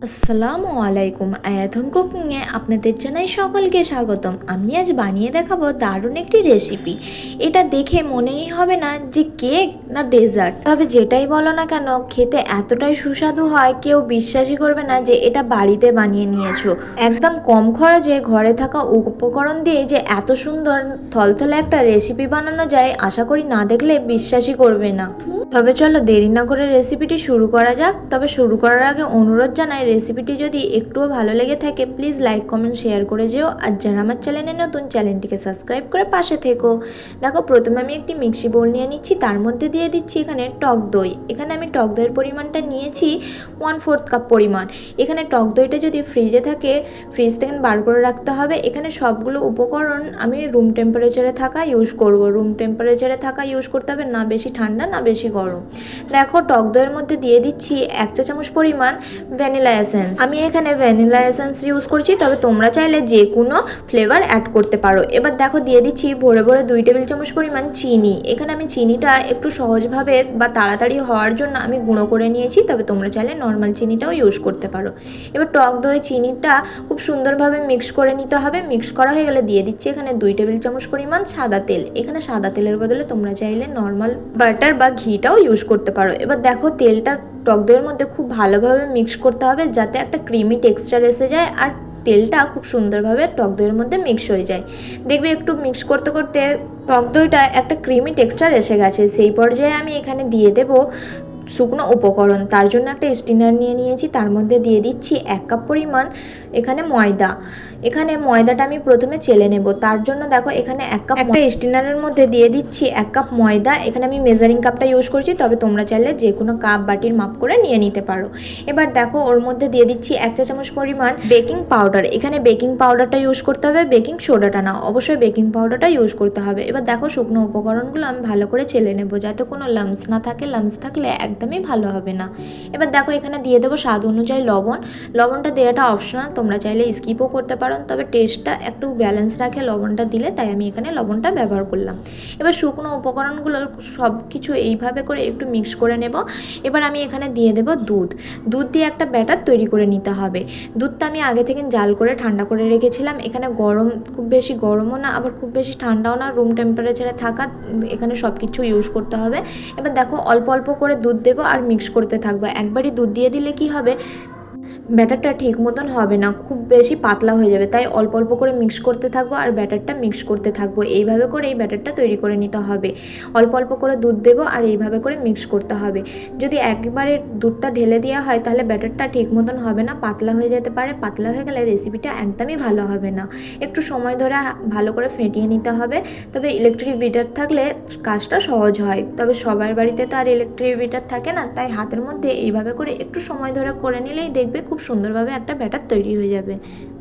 আসসালামু আলাইকুম। আয়াথম কুকিংয়ে আপনাদের জানাই সকলকে স্বাগতম। আমি আজ বানিয়ে দেখাবো দারুণ একটি রেসিপি। এটা দেখে মনেই হবে না যে কেক না ডেজার্ট, তবে যেটাই বলো না কেন খেতে এতটাই সুস্বাদু হয় কেউ বিশ্বাসই করবে না যে এটা বাড়িতে বানিয়ে নিয়েছো। একদম কম খরচে ঘরে থাকা উপকরণ দিয়ে যে এত সুন্দর থলথলে একটা রেসিপি বানানো যায়, আশা করি না দেখলে বিশ্বাসই করবে না। তবে চলো দেরি না করে রেসিপিটি শুরু করা যাক। তবে শুরু করার আগে অনুরোধ জানাই, রেসিপিটি যদি একটুও ভালো লেগে থাকে প্লিজ লাইক কমেন্ট শেয়ার করে যেও। আর যারা আমার চ্যানেলে নতুন, চ্যানেলটিকে সাবস্ক্রাইব করে পাশে থেকো। দেখো, প্রথমে আমি একটি মিক্সি বোল নিয়ে নিচ্ছি, তার মধ্যে দিয়ে দিচ্ছি এখানে টক দই। এখানে আমি টক দইয়ের পরিমাণটা নিয়েছি 1/4 কাপ পরিমাণ। এখানে টক দইটা যদি ফ্রিজে থাকে ফ্রিজ থেকে বার করে রাখতে হবে। এখানে সবগুলো উপকরণ আমি রুম টেম্পারেচারে থাকা ইউজ করব। রুম টেম্পারেচারে থাকা ইউজ করতে হবে, না বেশি ঠান্ডা না বেশি গরম। দেখো, টক দইয়ের মধ্যে দিয়ে দিচ্ছি 1 চা চামচ পরিমাণ ভ্যানিলা এসেন্স। আমি এখানে ভ্যানিলা এসেন্স ইউজ করছি, তবে তোমরা চাইলে যে কোনো ফ্লেভার অ্যাড করতে পারো। এবার দেখো দিয়ে দিচ্ছি ভরে ভরে 2 টেবিল চামচ পরিমাণ চিনি। এখানে আমি চিনিটা একটু সহজভাবে বা তাড়াতাড়ি হওয়ার জন্য আমি গুঁড়ো করে নিয়েছি, তবে তোমরা চাইলে নর্মাল চিনিটাও ইউজ করতে পারো। এবার টক দই চিনিটা খুব সুন্দরভাবে মিক্স করে নিতে হবে। মিক্স করা হয়ে গেলে দিয়ে দিচ্ছি এখানে 2 টেবিল চামচ পরিমাণ সাদা তেল। এখানে সাদা তেলের বদলে তোমরা চাইলে নর্মাল বাটার বা ঘিটাও ইউজ করতে পারো। এবার দেখো, তেলটা টক দইয়ের মধ্যে খুব ভালোভাবে মিক্স করতে হবে যাতে একটা ক্রিমি টেক্সচার এসে যায় আর তেলটা খুব সুন্দরভাবে টক দইয়ের মধ্যে মিক্স হয়ে যায়। দেখবে একটু মিক্স করতে করতে টক দইটা একটা ক্রিমি টেক্সচার এসে গেছে। সেই পর্যায়ে আমি এখানে দিয়ে দেব শুকনো উপকরণ। তার জন্য একটা স্টিনার নিয়ে নিয়েছি, তার মধ্যে দিয়ে দিচ্ছি 1 কাপ পরিমাণ এখানে ময়দা। এখানে ময়দাটা আমি প্রথমে চেলে নেব। তার জন্য দেখো এখানে 1 কাপ, একটা স্টিনারের মধ্যে দিয়ে দিচ্ছি 1 কাপ ময়দা। এখানে আমি মেজারিং কাপটা ইউজ করছি, তবে তোমরা চাইলে যে কোনো কাপ বাটির মাপ করে নিয়ে নিতে পারো। এবার দেখো ওর মধ্যে দিয়ে দিচ্ছি 1 চা চামচ পরিমাণ বেকিং পাউডার। এখানে বেকিং পাউডারটা ইউজ করতে হবে, বেকিং সোডাটা না, অবশ্যই বেকিং পাউডারটা ইউজ করতে হবে। এবার দেখো শুকনো উপকরণগুলো আমি ভালো করে চেলে নেব যাতে কোনো লাম্পস না থাকে। লাম্পস থাকলে একদমই ভালো হবে না। এবার দেখো এখানে দিয়ে দেবো স্বাদ অনুযায়ী লবণ। লবণটা দেওয়াটা অপশনাল, তোমরা চাইলে স্কিপও করতে পারো, তবে টেস্টটা একটু ব্যালেন্স রাখে লবণটা দিলে, তাই আমি এখানে লবণটা ব্যবহার করলাম। এবার শুকনো উপকরণগুলো সব কিছু এইভাবে করে একটু মিক্স করে নেব। এবার আমি এখানে দিয়ে দেবো দুধ। দুধ দিয়ে একটা ব্যাটার তৈরি করে নিতে হবে। দুধটা আমি আগে থেকে জাল করে ঠান্ডা করে রেখেছিলাম। এখানে গরম, খুব বেশি গরমও না আবার খুব বেশি ঠান্ডাও না, রুম টেম্পারেচারে থাকা এখানে সব কিছু ইউজ করতে হবে। এবার দেখো অল্প অল্প করে দুধ দেবো আর মিক্স করতে থাকবো। একবারই দুধ দিয়ে দিলে কি হবে, ব্যাটারটা ঠিক মতন হবে না, খুব বেশি পাতলা হয়ে যাবে। তাই অল্প অল্প করে মিক্স করতে থাকবো আর ব্যাটারটা মিক্স করতে থাকবো। এইভাবে করে এই ব্যাটারটা তৈরি করে নিতে হবে। অল্প অল্প করে দুধ দেবো আর এইভাবে করে মিক্স করতে হবে। যদি একবারে দুধটা ঢেলে দেওয়া হয় তাহলে ব্যাটারটা ঠিক মতন হবে না, পাতলা হয়ে যেতে পারে। পাতলা হয়ে গেলে রেসিপিটা একদমই ভালো হবে না। একটু সময় ধরে ভালো করে ফেটিয়ে নিতে হবে। তবে ইলেকট্রিক বিটার থাকলে কাজটা সহজ হয়, তবে সবার বাড়িতে তো আর ইলেকট্রিক বিটার থাকে না, তাই হাতের মধ্যে এইভাবে করে একটু সময় ধরে করে নিলেই দেখবে খুব সুন্দরভাবে একটা ব্যাটার তৈরি হয়ে যাবে।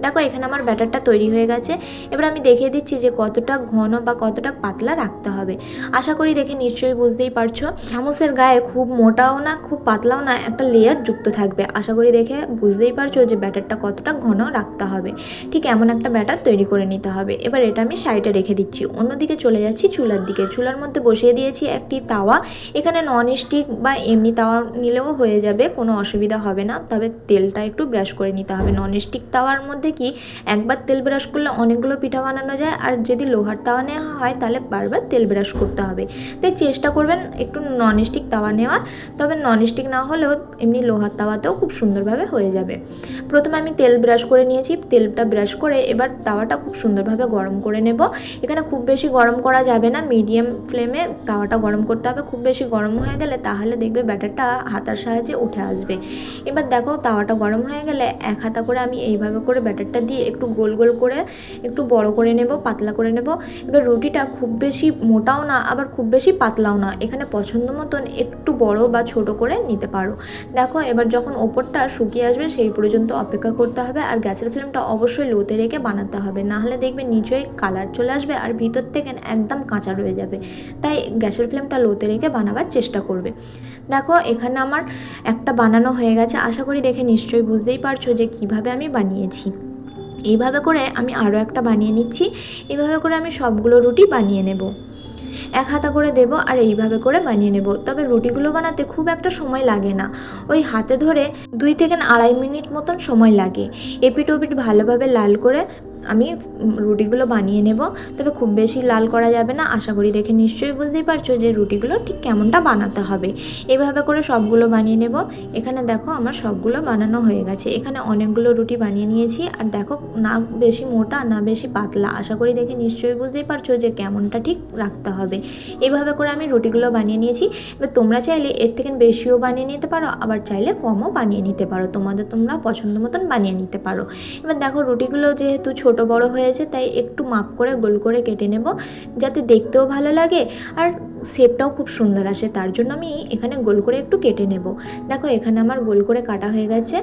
দেখো এখানে আমার ব্যাটারটা তৈরি হয়ে গেছে। এবার আমি দেখিয়ে দিচ্ছি যে কতটা ঘন বা কতটা পাতলা রাখতে হবে। আশা করি দেখে নিশ্চয়ই বুঝতেই পারছো। চামচের গায়ে খুব মোটাও না খুব পাতলাও না, একটা লেয়ার যুক্ত থাকবে। আশা করি দেখে বুঝতেই পারছো যে ব্যাটারটা কতটা ঘন রাখতে হবে। ঠিক এমন একটা ব্যাটার তৈরি করে নিতে হবে। এবার এটা আমি সাইডে রেখে দিচ্ছি। অন্যদিকে চলে যাচ্ছি চুলার দিকে। চুলার মধ্যে বসিয়ে দিয়েছি একটি তাওয়া। এখানে নন স্টিক বা এমনি তাওয়া নিলেও হয়ে যাবে, কোনো অসুবিধা হবে না, তবে তেলটা একটু ব্রাশ করে নিতে হবে। ননস্টিক তাওয়ার মধ্যে কি একবার তেল ব্রাশ করলে অনেকগুলো পিঠা বানানো যায়, আর যদি লোহার তাওয়া নেওয়া হয় তাহলে বারবার তেল ব্রাশ করতে হবে। তাই চেষ্টা করবেন একটু ননস্টিক তাওয়া নেওয়ার, তবে ননস্টিক না হলেও এমনি লোহার তাওয়াতেও খুব সুন্দরভাবে হয়ে যাবে। প্রথমে আমি তেল ব্রাশ করে নিয়েছি। তেলটা ব্রাশ করে এবার তাওয়াটা খুব সুন্দরভাবে গরম করে নেব। এখানে খুব বেশি গরম করা যাবে না, মিডিয়াম ফ্লেমে তাওয়াটা গরম করতে হবে। খুব বেশি গরম হয়ে গেলে তাহলে দেখবে ব্যাটারটা হাতার সাহায্যে উঠে আসবে। এবার দেখো তাওয়াটা গরম হয়ে গেলে এক হাতা করে আমি এইভাবে করে ব্যাটারটা দিয়ে একটু গোল গোল করে একটু বড় করে নেব, পাতলা করে নেব। এবার রুটিটা খুব বেশি মোটাও না আবার খুব বেশি পাতলাও না, এখানে পছন্দ মতন একটু বড় বা ছোট করে নিতে পারো। দেখো এবার যখন ওপরটা শুকিয়ে আসবে সেই পর্যন্ত অপেক্ষা করতে হবে, আর গ্যাসের ফ্লেমটা অবশ্যই লোতে রেখে বানাতে হবে, নাহলে দেখবে নিচেই কালার চলে আসবে আর ভিতর থেকে একদম কাঁচা রয়ে যাবে। তাই গ্যাসের ফ্লেমটা লোতে রেখে বানাবার চেষ্টা করবে। দেখো এখানে আমার একটা বানানো হয়ে গেছে। আশা করি দেখে নিশ্চয়ই বুঝতেই পারছো যে কিভাবে আমি বানিয়েছি। এইভাবে করে আমি আরও একটা বানিয়ে নিচ্ছি। এইভাবে করে আমি সবগুলো রুটি বানিয়ে নেব। এক হাতা করে দেব আর এইভাবে করে বানিয়ে নেব। তবে রুটিগুলো বানাতে খুব একটা সময় লাগে না, ওই হাতে ধরে 2 থেকে আড়াই মিনিট মতন সময় লাগে। এপিট ওপিট ভালোভাবে লাল করে আমি রুটিগুলো বানিয়ে নেব। তবে খুব বেশি লাল করা যাবে না। আশা করি দেখে নিশ্চয়ই বুঝতেই পারছো যে রুটিগুলো ঠিক কেমনটা বানাতে হবে। এভাবে করে সবগুলো বানিয়ে নেব। এখানে দেখো আমার সবগুলো বানানো হয়ে গেছে। এখানে অনেকগুলো রুটি বানিয়ে নিয়েছি। আর দেখো না বেশি মোটা না বেশি পাতলা, আশা করি দেখে নিশ্চয়ই বুঝতেই পারছো যে কেমনটা ঠিক রাখতে হবে। এইভাবে করে আমি রুটিগুলো বানিয়ে নিয়েছি। এবার তোমরা চাইলে এর থেকে বেশিও বানিয়ে নিতে পারো, আবার চাইলে কমও বানিয়ে নিতে পারো, তোমরা পছন্দ মতন বানিয়ে নিতে পারো। এবার দেখো রুটিগুলো যেহেতু ছোট বড় হয়েছে তাই একটু মাপ করে গোল করে কেটে নেব, যাতে দেখতেও ভালো লাগে আর শেপটাও খুব সুন্দর আসে। তার জন্য আমি এখানে গোল করে একটু কেটে নেব। দেখো এখানে আমার গোল করে কাটা হয়ে গেছে।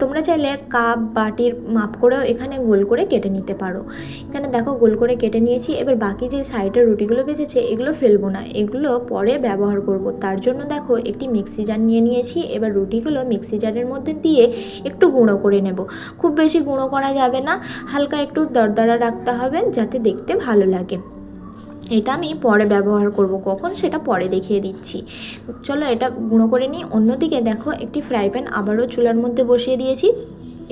তোমরা চাইলে কাপ বাটির মাপ করেও এখানে গোল করে কেটে নিতে পারো। এখানে দেখো গোল করে কেটে নিয়েছি। এবার বাকি যে সাইডের রুটিগুলো বেঁচেছে এগুলো ফেলবো না, এগুলো পরে ব্যবহার করব। তার জন্য দেখো একটি মিক্সি জার নিয়ে নিয়েছি। এবার রুটিগুলো মিক্সি জারের মধ্যে দিয়ে একটু গুঁড়ো করে নেব। খুব বেশি গুঁড়ো করা যাবে না, হালকা একটু দরদরা রাখতে হবে যাতে দেখতে ভালো লাগে। এটা আমি পরে ব্যবহার করব, কখন সেটা পরে দেখিয়ে দিচ্ছি। চলো এটা গুঁড়ো করে নিই। অন্যদিকে দেখো একটি ফ্রাই প্যান আবারও চুলার মধ্যে বসিয়ে দিয়েছি।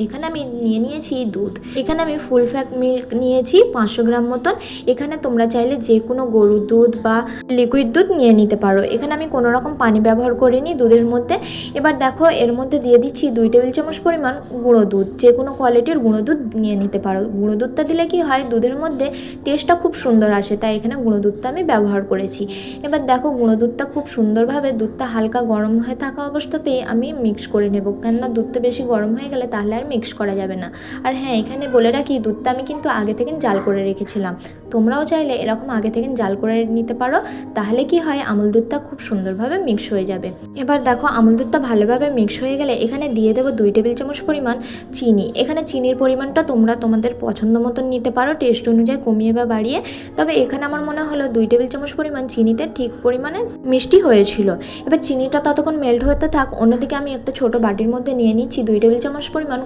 এখানে আমি নিয়েছি দুধ। এখানে আমি ফুল ফ্যাট মিল্ক নিয়েছি 500 গ্রাম মতন। এখানে তোমরা চাইলে যে কোনো গরুর দুধ বা লিকুইড দুধ নিয়ে নিতে পারো। এখানে আমি কোনো রকম পানি ব্যবহার করিনি দুধের মধ্যে। এবার দেখো এর মধ্যে দিয়ে দিচ্ছি 2 টেবিল চামচ পরিমাণ গুঁড়ো দুধ। যে কোনো কোয়ালিটির গুঁড়ো দুধ নিয়ে নিতে পারো। গুঁড়ো দুধটা দিলে কি হয়, দুধের মধ্যে টেস্টটা খুব সুন্দর আসে, তাই এখানে গুঁড়ো দুধটা আমি ব্যবহার করেছি। এবার দেখো গুঁড়ো দুধটা খুব সুন্দরভাবে, দুধটা হালকা গরম হয়ে থাকা অবস্থাতেই আমি মিক্স করে নেব, কেননা দুধটা বেশি গরম হয়ে গেলে তাহলে আর মিক্স করা যাবে না। আর হ্যাঁ, এখানে বলে রাখি দুধটা আমি কিন্তু আগে থেকে জাল করে রেখেছিলাম। তোমরাও চাইলে এরকম আগে থেকে জাল করে নিতে পারো, তাহলে কি হয় আমুল দুধটা খুব সুন্দরভাবে মিক্স হয়ে যাবে। এবার দেখো আমুল দুধটা ভালোভাবে মিক্স হয়ে গেলে এখানে দিয়ে দেবো 2 টেবিল চামচ পরিমাণ চিনি। এখানে চিনির পরিমাণটা তোমরা তোমাদের পছন্দ মতন নিতে পারো, টেস্ট অনুযায়ী কমিয়ে বা বাড়িয়ে। তবে এখানে আমার মনে হলো 2 টেবিল চামচ পরিমাণ চিনিতে ঠিক পরিমাণে মিষ্টি হয়েছিল। এবার চিনিটা ততক্ষণ মেল্ট হতে থাক। অন্যদিকে আমি একটা ছোট বাটির মধ্যে নিয়ে নিচ্ছি 2 টেবিল চামচ পরিমাণ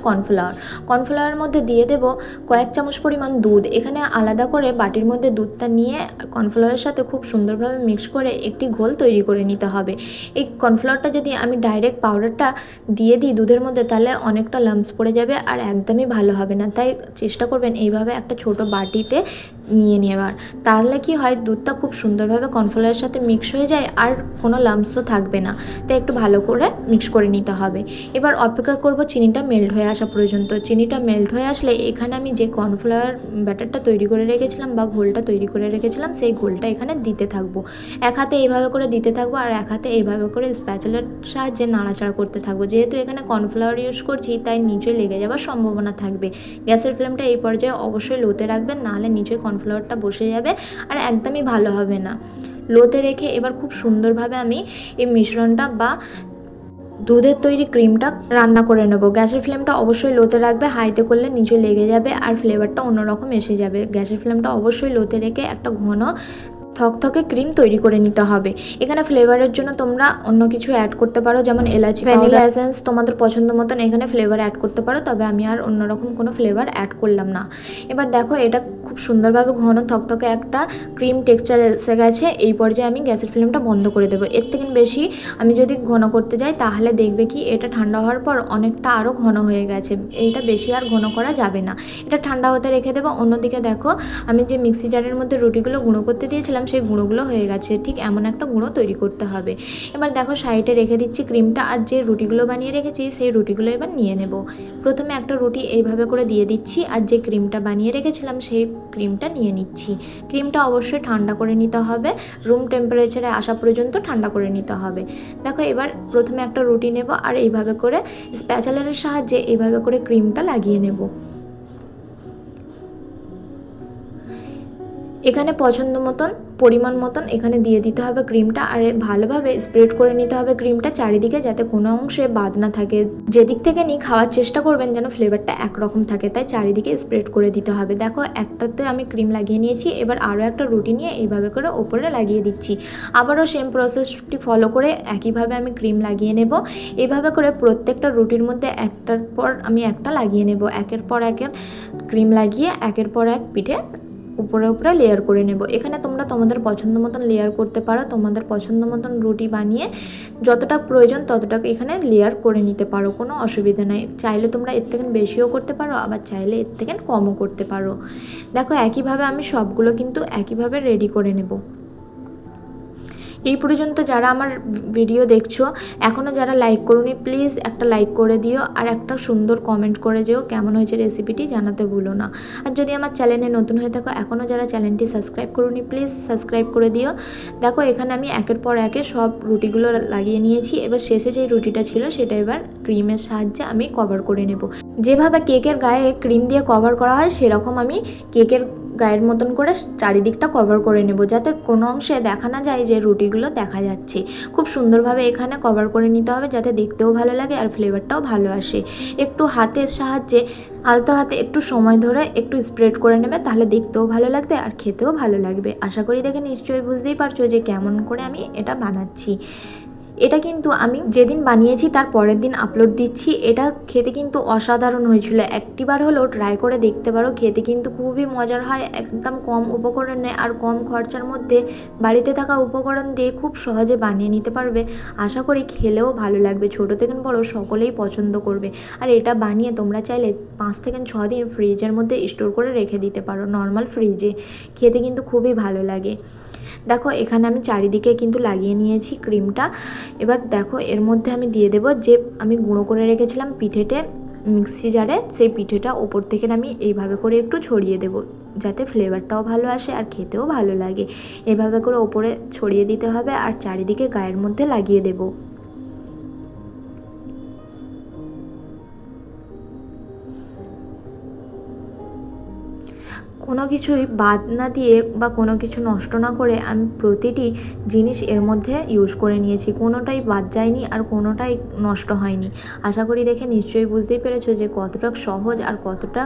কর্নফ্লাওয়ারের মধ্যে দিয়ে দেবো কয়েক চামচ পরিমাণ দুধ। এখানে আলাদা করে বাটির মধ্যে দুধটা নিয়ে কর্নফ্লাওয়ারের সাথে খুব সুন্দরভাবে মিক্স করে একটি ঘোল তৈরি করে নিতে হবে। এই কর্নফ্লাওয়ারটা যদি আমি ডাইরেক্ট পাউডারটা দিয়ে দিই দুধের মধ্যে, তাহলে অনেকটা লাম্পস পড়ে যাবে আর একদমই ভালো হবে না। তাই চেষ্টা করবেন এইভাবে একটা ছোট বাটিতে নিয়ে নেওয়ার, তাহলে কি হয় দুধটা খুব সুন্দরভাবে কর্নফ্লাওয়ারের সাথে মিক্স হয়ে যায় আর কোনো লাম্পসও থাকবে না। তাই একটু ভালো করে মিক্স করে নিতে হবে। এবার অপেক্ষা করব চিনিটা মেল্ট হয়ে আসা পর্যন্ত। চিনিটা মেল্ট হয়ে আসলে এখানে আমি যে কর্নফ্লাওয়ার ব্যাটারটা তৈরি করে রেখেছিলাম বা ঘোলটা তৈরি করে রেখেছিলাম সেই ঘোলটা এখানে দিতে থাকবো। এক হাতে এইভাবে করে দিতে থাকবো আর এক হাতে এইভাবে করে স্প্যাচুলার সাহায্যে নাড়াচাড়া করতে থাকবো। যেহেতু এখানে কর্নফ্লাওয়ার ইউজ করছি তাই নিচে লেগে যাওয়ার সম্ভাবনা থাকবে। গ্যাসের ফ্লেমটা এই পর্যায়ে অবশ্যই লোতে রাখবেন, নাহলে নিচে কর্নফ্লাওয়ারটা বসে যাবে আর একদমই ভালো হবে না। লোতে রেখে এবার খুব সুন্দরভাবে আমি এই মিশ্রণটা বা দুধের তৈরি ক্রিমটা রান্না করে নেব। গ্যাসের ফ্লেমটা অবশ্যই লোতে রাখবে, হাইতে করলে নিচে লেগে যাবে আর ফ্লেভারটা অন্যরকম এসে যাবে। গ্যাসের ফ্লেমটা অবশ্যই লোতে রেখে একটা ঘন থকথকে ক্রিম তৈরি করে নিতে হবে। এখানে ফ্লেভারের জন্য তোমরা অন্য কিছু অ্যাড করতে পারো, যেমন এলাচি, ভ্যানিলা এসেন্স তোমাদের পছন্দ মতন এখানে ফ্লেভার অ্যাড করতে পারো। তবে আমি আর অন্যরকম কোনো ফ্লেভার অ্যাড করলাম না। এবার দেখো এটা খুব সুন্দরভাবে ঘন থকথকে একটা ক্রিম টেক্সচার এসে গেছে। এই পর্যায়ে আমি গ্যাসের ফ্লেমটা বন্ধ করে দেবো। এর থেকে বেশি আমি যদি ঘন করতে যাই তাহলে দেখবে কি এটা ঠান্ডা হওয়ার পর অনেকটা আরও ঘন হয়ে গেছে। এইটা বেশি আর ঘন করা যাবে না, এটা ঠান্ডা হতে রেখে দেবো। অন্যদিকে দেখো আমি যে মিক্সি জারের মধ্যে রুটিগুলো গুঁড়ো করতে দিয়েছিলাম সেই গুঁড়োগুলো হয়ে গেছে। ঠিক এমন একটা গুঁড়ো তৈরি করতে হবে। এবার দেখো সাইডে রেখে দিচ্ছি ক্রিমটা, আর যে রুটিগুলো বানিয়ে রেখেছি সেই রুটিগুলো এবার নিয়ে নেব। প্রথমে একটা রুটি এইভাবে করে দিয়ে দিচ্ছি আর যে ক্রিমটা বানিয়ে রেখেছিলাম সেই ক্রিমটা নিয়ে নিচ্ছি। ক্রিমটা অবশ্যই ঠান্ডা করে নিতে হবে, রুম টেম্পারেচারে আসা পর্যন্ত ঠান্ডা করে নিতে হবে। দেখো এবার প্রথমে একটা রুটি নেব আর এইভাবে করে স্প্যাচুলারের সাহায্যে এইভাবে করে ক্রিমটা লাগিয়ে নেব। এখানে পছন্দ মতন পরিমাণ মতন এখানে দিয়ে দিতে হবে ক্রিমটা, আর ভালোভাবে স্প্রেড করে নিতে হবে ক্রিমটা চারিদিকে, যাতে কোনো অংশে বাদ না থাকে। যেদিক থেকে নিয়ে খাওয়ার চেষ্টা করবেন যেন ফ্লেভারটা একরকম থাকে, তাই চারিদিকে স্প্রেড করে দিতে হবে। দেখো একটাতে আমি ক্রিম লাগিয়ে নিয়েছি, এবার আরও একটা রুটি নিয়ে এইভাবে করে ওপরে লাগিয়ে দিচ্ছি। আবারও সেম প্রসেসটি ফলো করে একইভাবে আমি ক্রিম লাগিয়ে নেব। এইভাবে করে প্রত্যেকটা রুটির মধ্যে একটার পর আমি একটা লাগিয়ে নেব। একের পর একের ক্রিম লাগিয়ে একের পর এক পিঠে উপরে উপরে লেয়ার করে নেব। এখানে তোমরা তোমাদের পছন্দ মতন লেয়ার করতে পারো, তোমাদের পছন্দ মতন রুটি বানিয়ে যতটা প্রয়োজন ততটা এখানে লেয়ার করে নিতে পারো, কোনো অসুবিধা নেই। চাইলে তোমরা এর থেকে বেশিও করতে পারো, আবার চাইলে এর থেকে কমও করতে পারো। দেখো একইভাবে আমি সবগুলো কিন্তু একইভাবে রেডি করে নেব। এই পর্যন্ত যারা আমার ভিডিও দেখছো, এখনও যারা লাইক করোনি প্লিজ একটা লাইক করে দিও, আর একটা সুন্দর কমেন্ট করে যেও কেমন হয়েছে রেসিপিটি জানাতে ভুলো না। আর যদি আমার চ্যানেলে নতুন হয়ে থাকো, এখনও যারা চ্যানেলটি সাবস্ক্রাইব করোনি প্লিজ সাবস্ক্রাইব করে দিও। দেখো এখানে আমি একের পর একে সব রুটিগুলো লাগিয়ে নিয়েছি। এবার শেষে যে রুটিটা ছিল সেটা এবার ক্রিমের সাহায্যে আমি কভার করে নেব। যেভাবে কেকের গায়ে ক্রিম দিয়ে কভার করা হয় সেরকম আমি কেকের গায়ের মতন করে চারিদিকটা কভার করে নেব, যাতে কোনো অংশে দেখা না যায় যে রুটিগুলো দেখা যাচ্ছে। খুব সুন্দরভাবে এখানে কভার করে নিতে হবে, যাতে দেখতেও ভালো লাগে আর ফ্লেভারটাও ভালো আসে। একটু হাতের সাহায্যে আলতো হাতে একটু সময় ধরে একটু স্প্রেড করে নেবে, তাহলে দেখতেও ভালো লাগবে আর খেতেও ভালো লাগবে। আশা করি দেখে নিশ্চয়ই বুঝতেই পারছো যে কেমন করে আমি এটা বানাচ্ছি। এটা কিন্তু আমি যেদিন বানিয়েছি তার পরের দিন আপলোড দিচ্ছি। এটা খেতে কিন্তু অসাধারণ হয়েছিল, একটিবার হলেও ট্রাই করে দেখতে পারো। খেতে কিন্তু খুবই মজার হয়, একদম কম উপকরণে আর কম খরচার মধ্যে বাড়িতে থাকা উপকরণ দিয়ে খুব সহজে বানিয়ে নিতে পারবে। আশা করি খেলেও ভালো লাগবে, ছোটো থেকে বড় সকলেই পছন্দ করবে। আর এটা বানিয়ে তোমরা চাইলে 5 থেকে 6 দিন ফ্রিজের মধ্যে স্টোর করে রেখে দিতে পারো, নর্মাল ফ্রিজে। খেতে কিন্তু খুবই ভালো লাগে। দেখো এখানে আমি চারিদিকে কিন্তু লাগিয়ে নিয়েছি ক্রিমটা। এবার দেখো এর মধ্যে আমি দিয়ে দেব যে আমি গুঁড়ো করে রেখেছিলাম পিঠেতে মিক্সি জারে, সেই পিঠেটা ওপর থেকে আমি এইভাবে করে একটু ছড়িয়ে দেব, যাতে ফ্লেভারটাও ভালো আসে আর খেতেও ভালো লাগে। এভাবে করে ওপরে ছড়িয়ে দিতে হবে আর চারিদিকে গায়ের মধ্যে লাগিয়ে দেবো। কোনো কিছুই বাদ না দিয়ে বা কোনো কিছু নষ্ট না করে আমি প্রতিটি জিনিস এর মধ্যে ইউজ করে নিয়েছি, কোনোটাই বাদ যায়নি আর কোনোটাই নষ্ট হয়নি। আশা করি দেখে নিশ্চয়ই বুঝতেই পেরেছো যে কতটা সহজ আর কতটা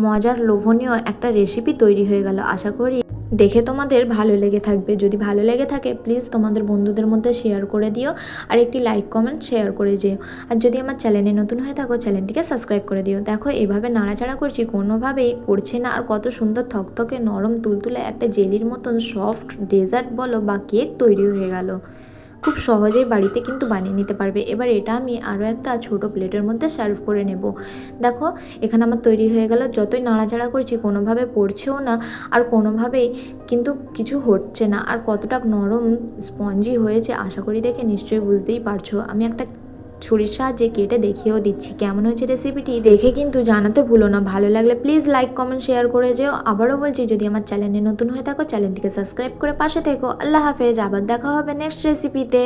মজার লোভনীয় একটা রেসিপি তৈরি হয়ে গেল। আশা করি দেখে তোমাদের ভালো লেগে থাকবে। যদি ভালো লেগে থাকে প্লিজ তোমাদের বন্ধুদের মধ্যে শেয়ার করে দিও, আর একটি লাইক কমেন্ট শেয়ার করে যেও। আর যদি আমার চ্যানেলে নতুন হয়ে থাকো চ্যানেলটিকে সাবস্ক্রাইব করে দিও। দেখো এভাবে নাড়াচাড়া করছি, কোনোভাবেই পড়ছে না, আর কত সুন্দর থকথকে নরম তুলতুলে একটা জেলির মতন সফট ডেজার্ট বলো বা কেক তৈরি হয়ে গেল। খুব সহজেই বাড়িতে কিন্তু বানিয়ে নিতে পারবে। এবার এটা আমি আরও একটা ছোট প্লেটের মধ্যে সার্ভ করে নেব। দেখো এখানে আমার তৈরি হয়ে গেল। যতই নাড়াচাড়া করছি কোনোভাবে পড়ছেও না আর কোনোভাবেই কিন্তু কিছু হচ্ছে না, আর কতটা নরম স্পঞ্জি হয়েছে আশা করি দেখে নিশ্চয়ই বুঝতেই পারছো। আমি একটা ছুরির সাহায্যে কেটে দেখিয়েও দিচ্ছি কেমন হয়েছে রেসিপিটি, দেখে কিন্তু জানাতে ভুলো না। ভালো লাগলে প্লিজ লাইক কমেন্ট শেয়ার করে যেও। আবারও বলছি যদি আমার চ্যানেলে নতুন হয়ে থাকো চ্যানেলটিকে সাবস্ক্রাইব করে পাশে থেকো। আল্লাহ হাফেজ, আবার দেখা হবে নেক্সট রেসিপিতে।